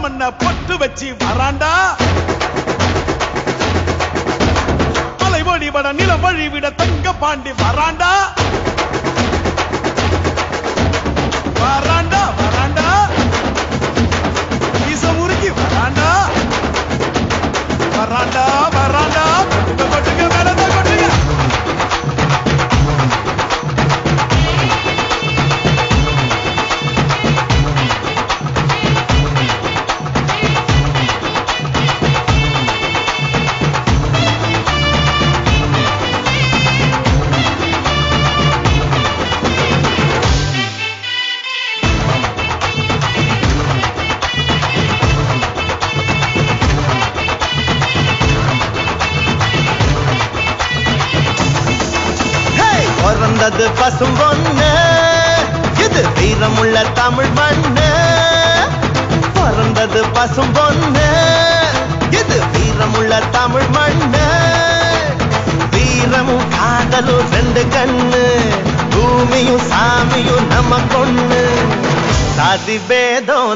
மண்ண பொட்டு வச்சு வராண்டா மலை வழிபட நில வழிவிட தங்க பாண்டி வராண்டா வராண்டா வராண்டா ஈச முருகி வராண்டா வராண்டா வராண்டா கொட்டுங்க கொட்டுங்க மேலத கொட்டுங்க பிறந்தது பசும் பொண்ணு இது வீரமுள்ள தமிழ் மண்ணு பிறந்தது பசும் பொண்ணு இது வீரமுள்ள தமிழ் மண்ணு வீரமும் காதலும் ரெண்டு கண்ணு பூமியும் சாமியும் நம்ம பொண்ணு சாதி பேதம்